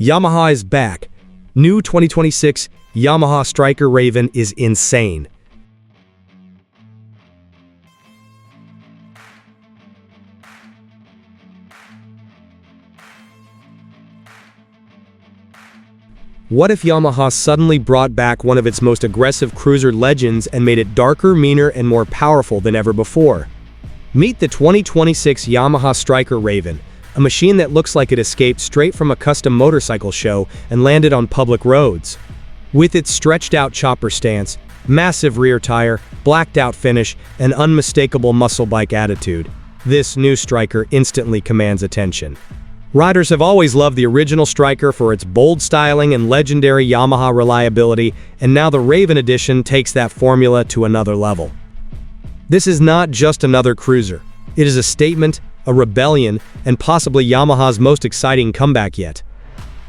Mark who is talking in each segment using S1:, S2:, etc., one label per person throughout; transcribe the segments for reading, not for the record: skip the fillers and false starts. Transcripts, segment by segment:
S1: Yamaha is back. New 2026 Yamaha Stryker Raven is insane. What if Yamaha suddenly brought back one of its most aggressive cruiser legends and made it darker, meaner, and more powerful than ever before? Meet the 2026 Yamaha Stryker Raven, a machine that looks like it escaped straight from a custom motorcycle show and landed on public roads. With its stretched-out chopper stance, massive rear tire, blacked-out finish, and unmistakable muscle bike attitude, this new Stryker instantly commands attention. Riders have always loved the original Stryker for its bold styling and legendary Yamaha reliability, and now the Raven edition takes that formula to another level. This is not just another cruiser. It is a statement, a rebellion, and possibly Yamaha's most exciting comeback yet.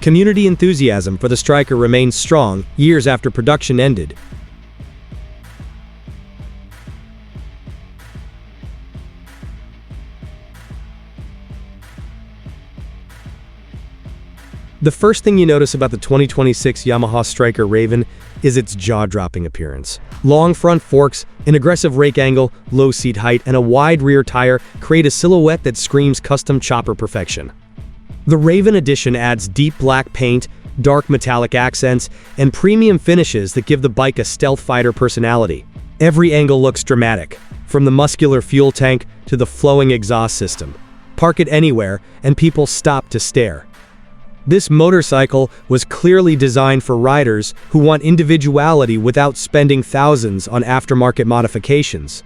S1: Community enthusiasm for the Stryker remains strong years after production ended. The first thing you notice about the 2026 Yamaha Stryker Raven is its jaw-dropping appearance. Long front forks, an aggressive rake angle, low seat height, and a wide rear tire create a silhouette that screams custom chopper perfection. The Raven edition adds deep black paint, dark metallic accents, and premium finishes that give the bike a stealth fighter personality. Every angle looks dramatic, from the muscular fuel tank to the flowing exhaust system. Park it anywhere, and people stop to stare. This motorcycle was clearly designed for riders who want individuality without spending thousands on aftermarket modifications.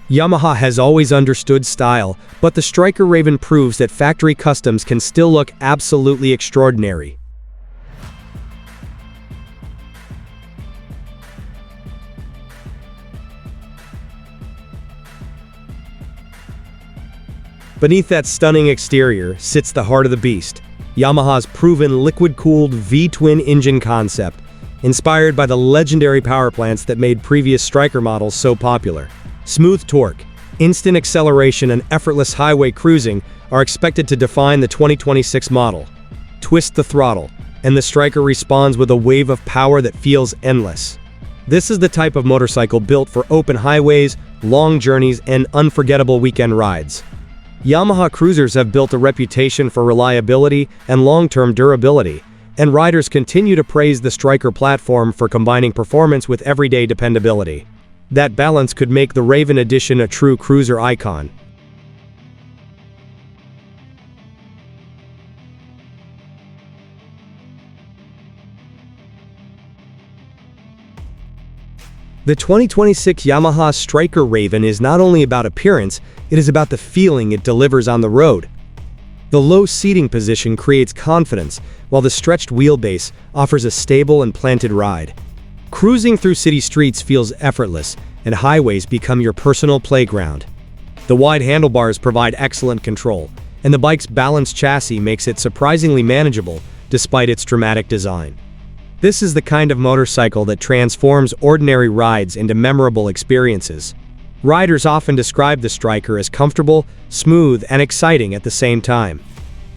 S1: Yamaha has always understood style, but the Stryker Raven proves that factory customs can still look absolutely extraordinary. Beneath that stunning exterior sits the heart of the beast. Yamaha's proven liquid-cooled V-twin engine concept, inspired by the legendary power plants that made previous Stryker models so popular. Smooth torque, instant acceleration, and effortless highway cruising are expected to define the 2026 model. Twist the throttle, and the Stryker responds with a wave of power that feels endless. This is the type of motorcycle built for open highways, long journeys, and unforgettable weekend rides. Yamaha cruisers have built a reputation for reliability and long-term durability, and riders continue to praise the Stryker platform for combining performance with everyday dependability. That balance could make the Raven edition a true cruiser icon. The 2026 Yamaha Stryker Raven is not only about appearance, it is about the feeling it delivers on the road. The low seating position creates confidence, while the stretched wheelbase offers a stable and planted ride. Cruising through city streets feels effortless, and highways become your personal playground. The wide handlebars provide excellent control, and the bike's balanced chassis makes it surprisingly manageable despite its dramatic design. This is the kind of motorcycle that transforms ordinary rides into memorable experiences. Riders often describe the Stryker as comfortable, smooth, and exciting at the same time.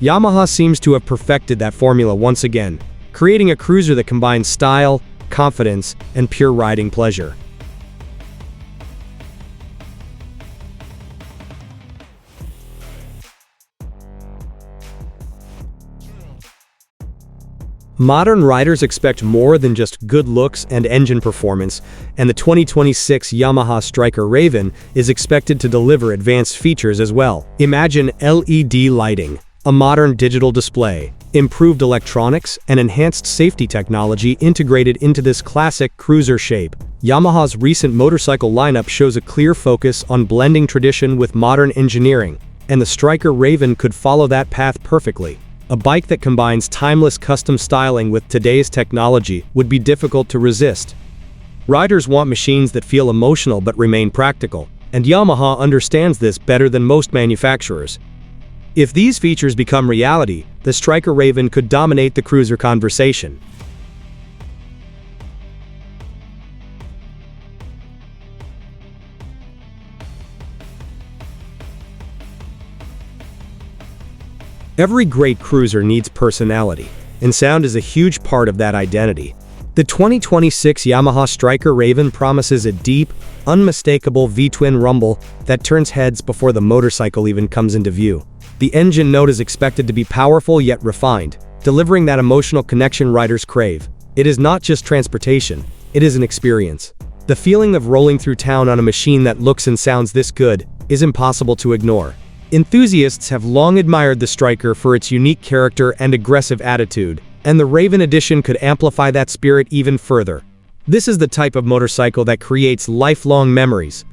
S1: Yamaha seems to have perfected that formula once again, creating a cruiser that combines style, confidence, and pure riding pleasure. Modern riders expect more than just good looks and engine performance, and the 2026 Yamaha Stryker Raven is expected to deliver advanced features as well. Imagine LED lighting, a modern digital display, improved electronics, and enhanced safety technology integrated into this classic cruiser shape. Yamaha's recent motorcycle lineup shows a clear focus on blending tradition with modern engineering, and the Stryker Raven could follow that path perfectly. A bike that combines timeless custom styling with today's technology would be difficult to resist. Riders want machines that feel emotional but remain practical, and Yamaha understands this better than most manufacturers. If these features become reality, the Stryker Raven could dominate the cruiser conversation. Every great cruiser needs personality, and sound is a huge part of that identity. The 2026 Yamaha Stryker Raven promises a deep, unmistakable V-twin rumble that turns heads before the motorcycle even comes into view. The engine note is expected to be powerful yet refined, delivering that emotional connection riders crave. It is not just transportation, it is an experience. The feeling of rolling through town on a machine that looks and sounds this good is impossible to ignore. Enthusiasts have long admired the Stryker for its unique character and aggressive attitude, and the Raven edition could amplify that spirit even further. This is the type of motorcycle that creates lifelong memories.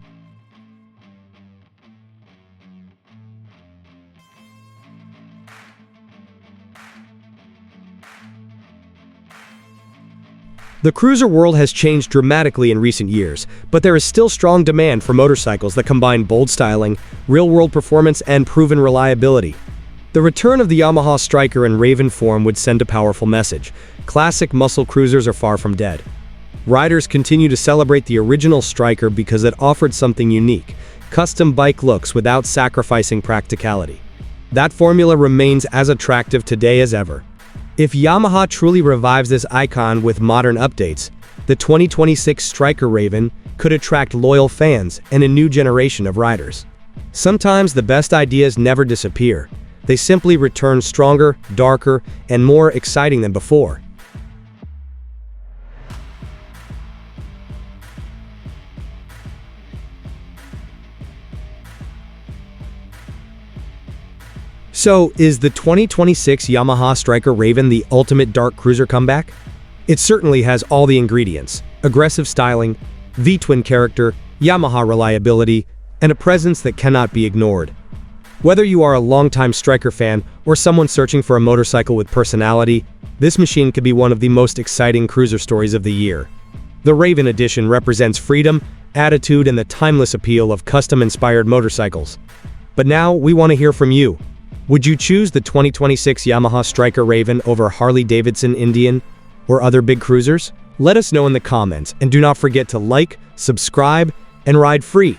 S1: The cruiser world has changed dramatically in recent years, but there is still strong demand for motorcycles that combine bold styling, real-world performance, and proven reliability. The return of the Yamaha Stryker in Raven form would send a powerful message. Classic muscle cruisers are far from dead. Riders continue to celebrate the original Stryker because it offered something unique, custom bike looks without sacrificing practicality. That formula remains as attractive today as ever. If Yamaha truly revives this icon with modern updates, the 2026 Stryker Raven could attract loyal fans and a new generation of riders. Sometimes the best ideas never disappear. They simply return stronger, darker, and more exciting than before. So, is the 2026 Yamaha Stryker Raven the ultimate dark cruiser comeback? It certainly has all the ingredients: aggressive styling, V-twin character, Yamaha reliability, and a presence that cannot be ignored. Whether you are a longtime Stryker fan or someone searching for a motorcycle with personality, this machine could be one of the most exciting cruiser stories of the year. The Raven edition represents freedom, attitude, and the timeless appeal of custom-inspired motorcycles. But now, we want to hear from you. Would you choose the 2026 Yamaha Stryker Raven over Harley-Davidson Indian or other big cruisers? Let us know in the comments, and do not forget to like, subscribe, and ride free.